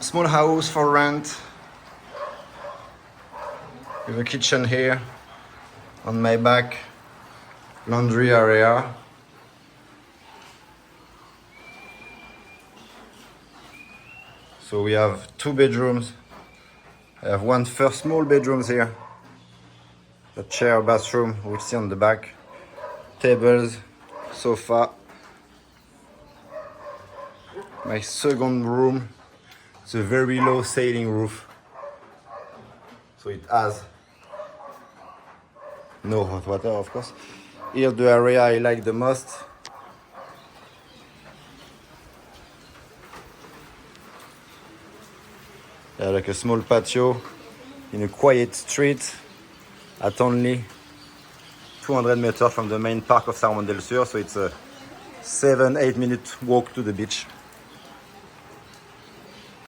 Small house for rent with a kitchen here on my back, laundry area. So we have 2 bedrooms. I have one first small bedroom here, a chair, bathroom, which is on the back, tables, sofa. My second room, it's a very low ceiling roof, so it has no hot water, of course. Here's the area I like the most. Like a small patio in a quiet street at only 200 meters from the main park of JUAN del Sur, so it's a 7-8 minute walk to the beach.